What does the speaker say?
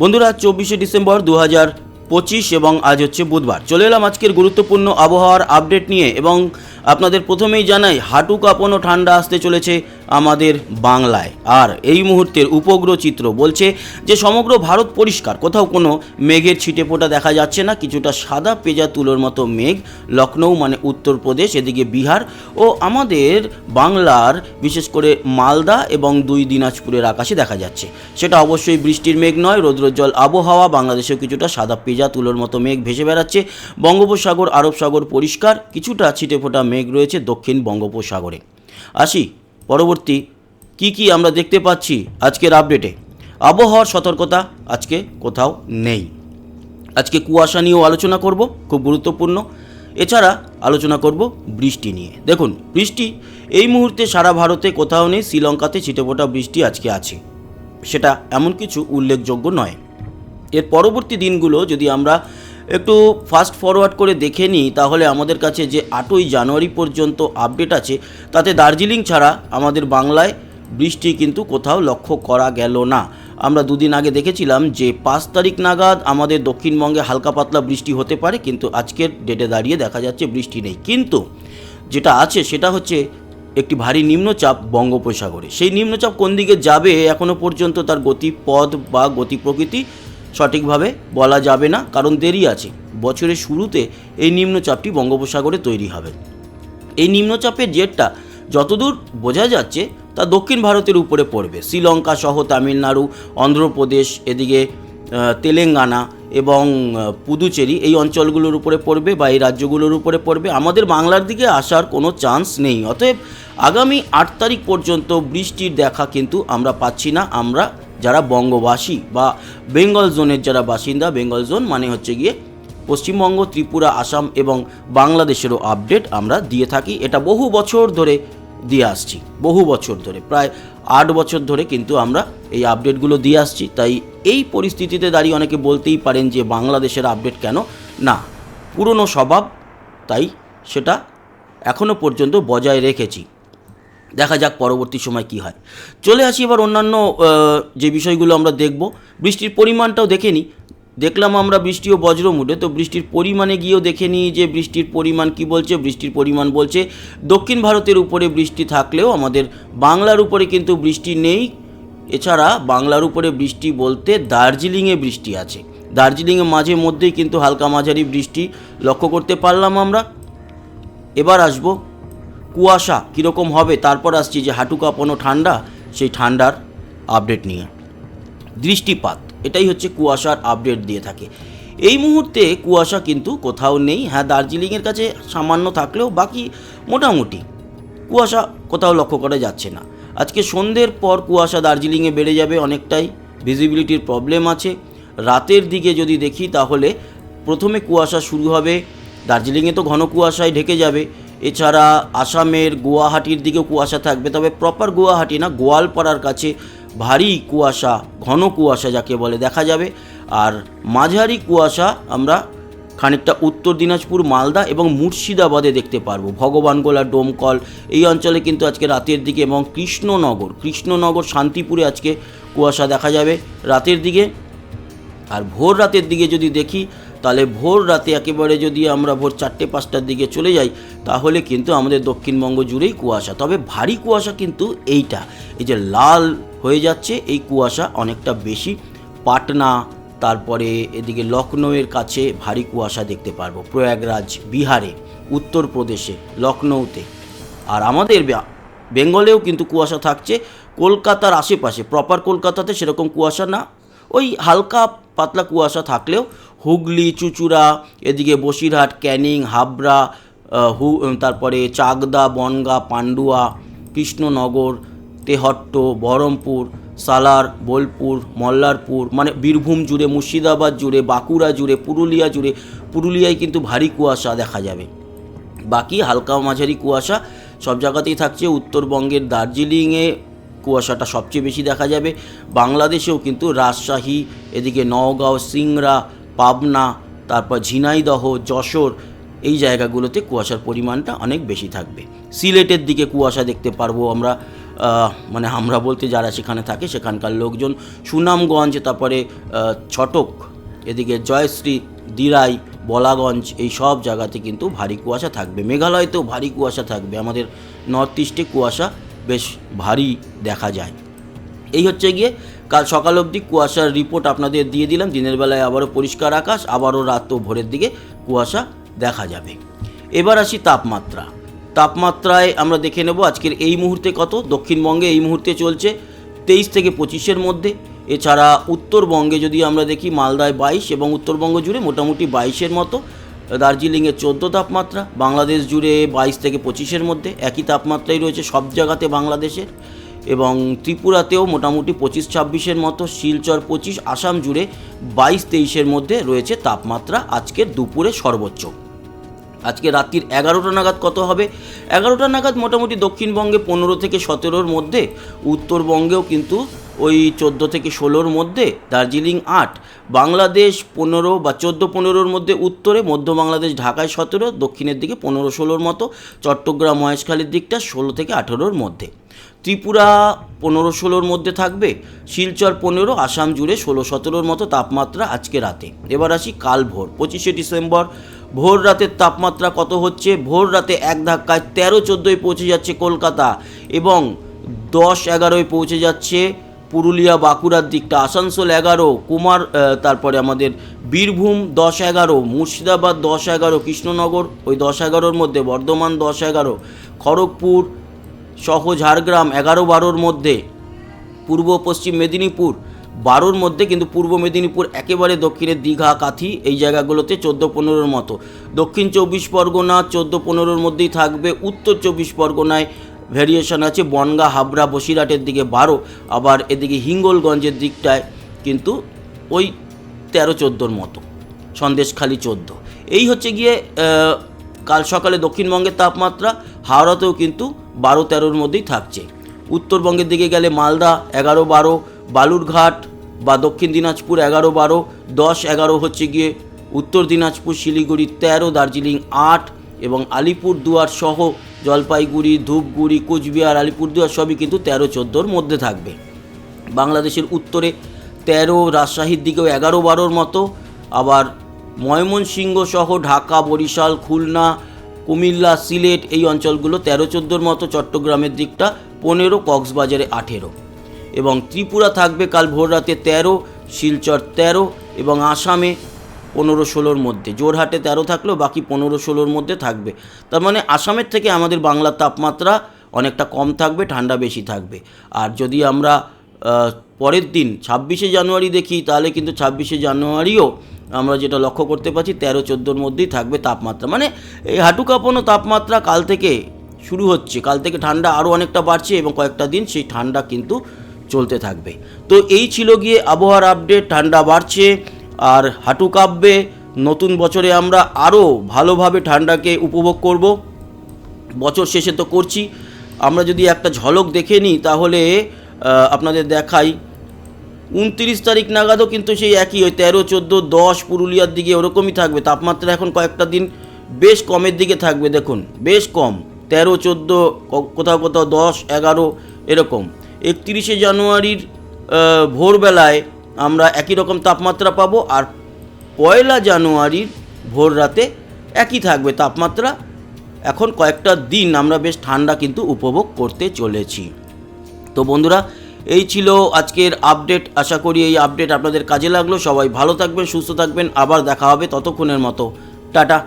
বন্ধুরা 24শে ডিসেম্বর 2025 এবং আজ হচ্ছে বুধবার। চলে এলাম আজকের গুরুত্বপূর্ণ আবহাওয়ার আপডেট নিয়ে এবং আপনাদের প্রথমেই জানাই হাঁটু কাঁপানো ঠান্ডা আসতে চলেছে আমাদের বাংলায়। আর এই মুহূর্তের উপগ্রহ চিত্র বলছে যে সমগ্র ভারত পরিষ্কার, কোথাও কোনো মেঘের ছিটেফোঁটা দেখা যাচ্ছে না। কিছুটা সাদা পেঁজা তুলোর মতো মেঘ লখনৌ মানে উত্তরপ্রদেশ, এদিকে বিহার ও আমাদের বাংলার বিশেষ করে মালদা এবং 2 দিনাজপুরের আকাশে দেখা যাচ্ছে। সেটা অবশ্যই বৃষ্টির মেঘ নয়, রৌদ্রোজ্জ্বল আবহাওয়া। বাংলাদেশেও কিছুটা সাদা পেঁজা তুলোর মতো মেঘ ভেসে বেড়াচ্ছে। বঙ্গোপসাগর, আরব সাগর পরিষ্কার, কিছুটা ছিটেফোঁটা মেঘ রয়েছে দক্ষিণ বঙ্গোপসাগরে। আসি পরবর্তী কি আমরা দেখতে পাচ্ছি আজকের আপডেটে। আবহাওয়ার সতর্কতা আজকে কোথাও নেই। আজকে কুয়াশা নিয়েও আলোচনা করব, খুব গুরুত্বপূর্ণ। এছাড়া আলোচনা করব বৃষ্টি নিয়ে। দেখুন, বৃষ্টি এই মুহূর্তে সারা ভারতে কোথাও নেই। শ্রীলঙ্কাতে ছিটেফোঁটা বৃষ্টি আজকে আছে, সেটা এমন কিছু উল্লেখযোগ্য নয়। এর পরবর্তী দিনগুলো যদি আমরা একটু ফাস্ট ফরওয়ার্ড করে দেখে নিই, তাহলে আমাদের কাছে যে 8ই জানুয়ারি পর্যন্ত আপডেট আছে, তাতে দার্জিলিং ছাড়া আমাদের বাংলায় বৃষ্টি কিন্তু কোথাও লক্ষ্য করা গেল না। আমরা দুদিন আগে দেখেছিলাম যে 5 তারিখ নাগাদ আমাদের দক্ষিণবঙ্গে হালকা পাতলা বৃষ্টি হতে পারে, কিন্তু আজকের ডেটে দাঁড়িয়ে দেখা যাচ্ছে বৃষ্টি নেই। কিন্তু যেটা আছে সেটা হচ্ছে একটি ভারী নিম্নচাপ বঙ্গোপসাগরে। সেই নিম্নচাপ কোন দিকে যাবে এখনও পর্যন্ত তার গতিপথ বা গতি প্রকৃতি সঠিকভাবে বলা যাবে না, কারণ দেরি আছে। বছরের শুরুতে এই নিম্নচাপটি বঙ্গোপসাগরে তৈরি হবে। এই নিম্নচাপের জেরটা যতদূর বোঝা যাচ্ছে তা দক্ষিণ ভারতের উপরে পড়বে। শ্রীলঙ্কা সহ তামিলনাড়ু, অন্ধ্রপ্রদেশ, এদিকে তেলেঙ্গানা এবং পুদুচেরি, এই অঞ্চলগুলোর উপরে পড়বে বা এই রাজ্যগুলোর উপরে পড়বে। আমাদের বাংলার দিকে আসার কোনো চান্স নেই। অতএব আগামী 8 তারিখ পর্যন্ত বৃষ্টির দেখা কিন্তু আমরা পাচ্ছি না। আমরা যারা বঙ্গবাসী বা বেঙ্গল জোনের যারা বাসিন্দা, বেঙ্গল জোন মানে হচ্ছে গিয়ে পশ্চিমবঙ্গ, ত্রিপুরা, আসাম এবং বাংলাদেশেরও আপডেট আমরা দিয়ে থাকি। এটা বহু বছর ধরে দিয়ে আসছি, বহু বছর ধরে, প্রায় 8 বছর ধরে কিন্তু আমরা এই আপডেটগুলো দিয়ে আসছি। তাই এই পরিস্থিতিতে দাঁড়িয়ে অনেকে বলতেই পারেন যে বাংলাদেশের আপডেট কেন না, পুরনো স্বভাব, তাই সেটা এখনও পর্যন্ত বজায় রেখেছি। দেখা যাক পরবর্তী সময় কি হয়। চলে আসি এবার অন্যান্য যে বিষয়গুলো আমরা দেখব। বৃষ্টির পরিমাণটাও দেখে নিই। দেখলাম আমরা বৃষ্টি ও বজ্র মুডে, তো বৃষ্টির পরিমাণে গিয়েও দেখে নিই যে বৃষ্টির পরিমাণ কি বলছে। বৃষ্টির পরিমাণ বলছে দক্ষিণ ভারতের উপরে বৃষ্টি থাকলেও আমাদের বাংলার উপরে কিন্তু বৃষ্টি নেই। এছাড়া বাংলার উপরে বৃষ্টি বলতে দার্জিলিংয়ে বৃষ্টি আছে। দার্জিলিংয়ে মাঝে মধ্যেই কিন্তু হালকা মাঝারি বৃষ্টি লক্ষ্য করতে পারলাম আমরা। এবার আসবো কুয়াশা কীরকম হবে, তারপর আসছি যে হাঁটু কাঁপানো ঠান্ডা, সেই ঠান্ডার আপডেট নিয়ে। দৃষ্টিপাত, এটাই হচ্ছে কুয়াশার আপডেট দিয়ে থাকে। এই মুহূর্তে কুয়াশা কিন্তু কোথাও নেই। হ্যাঁ, দার্জিলিংয়ের কাছে সামান্য থাকলেও বাকি মোটামুটি কুয়াশা কোথাও লক্ষ্য করা যাচ্ছে না। আজকে সন্ধ্যের পর কুয়াশা দার্জিলিংয়ে বেড়ে যাবে অনেকটাই, ভিজিবিলিটির প্রবলেম আছে। রাতের দিকে যদি দেখি তাহলে প্রথমে কুয়াশা শুরু হবে, দার্জিলিংয়ে তো ঘন কুয়াশায় ঢেকে যাবে। এছাড়া আসামের গুয়াহাটির দিকেও কুয়াশা থাকবে, তবে প্রপার গুয়াহাটি না, গোয়ালপাড়ার কাছে ভারী কুয়াশা, ঘন কুয়াশা যাকে বলে দেখা যাবে। আর মাঝারি কুয়াশা আমরা খানিকটা উত্তর দিনাজপুর, মালদা এবং মুর্শিদাবাদে দেখতে পারবো। ভগবানগোলা, ডোমকল এই অঞ্চলে কিন্তু আজকে রাতের দিকে, এবং কৃষ্ণনগর, শান্তিপুরে আজকে কুয়াশা দেখা যাবে রাতের দিকে। আর ভোর রাতের দিকে যদি দেখি তাহলে ভোর রাতে একেবারে যদি আমরা ভোর 4টে-5টার দিকে চলে যাই তাহলে কিন্তু আমাদের দক্ষিণবঙ্গ জুড়েই কুয়াশা। তবে ভারী কুয়াশা কিন্তু এই যে লাল হয়ে যাচ্ছে, এই কুয়াশা অনেকটা বেশি। পাটনা, তারপরে এদিকে লখনৌয়ের কাছে ভারী কুয়াশা দেখতে পারবো। প্রয়াগরাজ, বিহারে, উত্তরপ্রদেশে, লখনৌতে। আর আমাদের বেঙ্গলেও কিন্তু কুয়াশা থাকছে। কলকাতার আশেপাশে, প্রপার কলকাতাতে সেরকম কুয়াশা না, ওই হালকা পাতলা কুয়াশা থাকলেও হুগলি, চুঁচুড়া, এদিকে বসিরহাট, ক্যানিং, হাবড়া, তারপরে চাকদা, বনগাঁ, পান্ডুয়া, কৃষ্ণনগর, তেহট্ট, বহরমপুর, সালার, বোলপুর, মল্লারপুর, মানে বীরভূম জুড়ে, মুর্শিদাবাদ জুড়ে, বাঁকুড়া জুড়ে, পুরুলিয়া জুড়ে, পুরুলিয়ায় কিন্তু ভারী কুয়াশা দেখা যাবে। বাকি হালকা মাঝারি কুয়াশা সব জায়গাতেই থাকছে। উত্তরবঙ্গের দার্জিলিংয়ে কুয়াশাটা সবচেয়ে বেশি দেখা যাবে। বাংলাদেশেও কিন্তু রাজশাহী, এদিকে নওগাঁও, সিংড়া, পাবনা, তারপর ঝিনাইদহ, যশোর, এই জায়গাগুলোতে কুয়াশার পরিমাণটা অনেক বেশি থাকবে। সিলেটের দিকে কুয়াশা দেখতে পারবো আমরা। মানে আমরা বলতে যারা সেখানে থাকে সেখানকার লোকজন, সুনামগঞ্জ, তারপরে ছটক, এদিকে জয়শ্রী, দিরাই, বলাগঞ্জ, এই সব জায়গাতে কিন্তু ভারী কুয়াশা থাকবে। মেঘালয়তেও ভারী কুয়াশা থাকবে। আমাদের নর্থ ইস্টে কুয়াশা বেশ ভারী দেখা যায়। এই হচ্ছে গিয়ে কাল সকাল অবধি কুয়াশার রিপোর্ট আপনাদের দিয়ে দিলাম। দিনের বেলায় আবারও পরিষ্কার আকাশ, আবারও রাত ও ভোরের দিকে কুয়াশা দেখা যাবে। এবার আসি তাপমাত্রায় আমরা দেখে নেব আজকের এই মুহূর্তে কত। দক্ষিণবঙ্গে এই মুহূর্তে চলছে 23 থেকে 25-এর মধ্যে। এছাড়া উত্তরবঙ্গে যদি আমরা দেখি, মালদায় 22 এবং উত্তরবঙ্গ জুড়ে মোটামুটি 22-এর মতো। দার্জিলিংয়ে 14 তাপমাত্রা, বাংলাদেশ জুড়ে 22 থেকে 25-এর মধ্যে একই তাপমাত্রাই রয়েছে সব জায়গাতে বাংলাদেশের। এবং ত্রিপুরাতেও মোটামুটি 25-26-এর মতো, শিলচর 25, আসাম জুড়ে 22-23-এর মধ্যে রয়েছে তাপমাত্রা আজকের দুপুরে সর্বোচ্চ। আজকে রাত্রির 11টা নাগাদ কত হবে? 11টা নাগাদ মোটামুটি দক্ষিণবঙ্গে 15 থেকে 17-র মধ্যে, উত্তরবঙ্গেও কিন্তু ওই 14 থেকে 16-র মধ্যে, দার্জিলিং 8, বাংলাদেশ 15 বা 14-15-র মধ্যে উত্তরে, মধ্য বাংলাদেশ ঢাকায় 17, দক্ষিণের দিকে 15-16-র মতো, চট্টগ্রাম মহেশখালীর দিকটা 16 থেকে 18-র মধ্যে, ত্রিপুরা 15-16-র মধ্যে থাকবে, শিলচর 15, আসাম জুড়ে 16-17-র মতো তাপমাত্রা আজকে রাতে। এবার আসি কাল ভোর 25শে ডিসেম্বর। ভোর রাতের তাপমাত্রা কত হচ্ছে? ভোর রাতে এক ধাক্কায় 13-14-য় পৌঁছে যাচ্ছে কলকাতা এবং 10-11-য় পৌঁছে যাচ্ছে পুরুলিয়া বাঁকুড়ার দিকটা, আসানসোল 11, তারপরে আমাদের বীরভূম 10-11, মুর্শিদাবাদ 10-11, কৃষ্ণনগর ওই 10-11-র মধ্যে, বর্ধমান 10-11, খড়গপুর সহ ঝাড়গ্রাম 11-12-র মধ্যে, পূর্ব পশ্চিম মেদিনীপুর 12-র মধ্যে, কিন্তু পূর্ব মেদিনীপুর একেবারে দক্ষিণের দীঘা, কাথি এই জায়গাগুলোতে 14-15-র মতো, দক্ষিণ 24 পরগনা 14-15-র মধ্যেই থাকবে, উত্তর 24 পরগনায় ভ্যারিয়েশন আছে, বনগাঁ, হাবড়া, বসিরহাটের দিকে 12, আবার এদিকে হিঙ্গলগঞ্জের দিকটায় কিন্তু ওই 13-14-র মতো, সন্দেশখালি 14। এই হচ্ছে গিয়ে কাল সকালে দক্ষিণবঙ্গের তাপমাত্রা। হাওড়াতেও কিন্তু 12-13-র মধ্যেই থাকছে। উত্তরবঙ্গের দিকে গেলে মালদা 11-12, বালুরঘাট বা দক্ষিণ দিনাজপুর 11-12, 10-11 হচ্ছে গিয়ে উত্তর দিনাজপুর, শিলিগুড়ি 13, দার্জিলিং 8 এবং আলিপুরদুয়ার সহ জলপাইগুড়ি, ধূপগুড়ি, কোচবিহার, আলিপুরদুয়ার সবই কিন্তু 13-14-র মধ্যে থাকবে। বাংলাদেশের উত্তরে 13, রাজশাহীর দিকেও 11-12-র মতো, আবার ময়মনসিংহ সহ ঢাকা, বরিশাল, খুলনা, কুমিল্লা, সিলেট এই অঞ্চলগুলো 13-14-র মতো, চট্টগ্রামের দিকটা 15, কক্সবাজারে 18 এবং ত্রিপুরা থাকবে কাল ভোর রাতে 13, শিলচর 13 এবং আসামে 15-16-র মধ্যে, জোরহাটে 13 থাকলেও বাকি 15-16-র মধ্যে থাকবে। তার মানে আসামের থেকে আমাদের বাংলার তাপমাত্রা অনেকটা কম থাকবে, ঠান্ডা বেশি থাকবে। আর যদি আমরা পরের দিন 26শে জানুয়ারি দেখি, তাহলে কিন্তু 26শে জানুয়ারিও আমরা যেটা লক্ষ্য করতে পারছি 13-14-র মধ্যেই থাকবে তাপমাত্রা। মানে এই হাঁটু কাঁপানো তাপমাত্রা কাল থেকে শুরু হচ্ছে। কাল থেকে ঠান্ডা আরও অনেকটা বাড়ছে এবং কয়েকটা দিন সেই ঠান্ডা কিন্তু চলতে থাকবে। তো এই ছিল গিয়ে আবহাওয়ার আপডেট। ঠান্ডা বাড়ছে আর হাঁটু কাঁপবে। নতুন বছরে আমরা আরও ভালোভাবে ঠান্ডাকে উপভোগ করব। বছর শেষে তো করছি, আমরা যদি একটা ঝলক দেখে নিই তাহলে আপনাদের দেখাই, 29 তারিখ নাগাদও কিন্তু সেই একই ওই 13, 14, 10 পুরুলিয়ার দিকে ওরকমই থাকবে তাপমাত্রা। এখন কয়েকটা দিন বেশ কমের দিকে থাকবে, দেখুন বেশ কম, 13, 14, কোথাও কোথাও 10, 11 এরকম। 31শে জানুয়ারির ভোরবেলায় আমরা একই রকম তাপমাত্রা পাবো, আর 1 জানুয়ারির ভোর রাতে একই থাকবে তাপমাত্রা। এখন কয়েকটা দিন আমরা বেশ ঠান্ডা কিন্তু উপভোগ করতে চলেছি। তো বন্ধুরা, এই ছিল আজকের আপডেট। আশা করি এই আপডেট আপনাদের কাজে লাগলো। সবাই ভালো থাকবেন, সুস্থ থাকবেন, আবার দেখা হবে। ততক্ষণের মতো টাটা।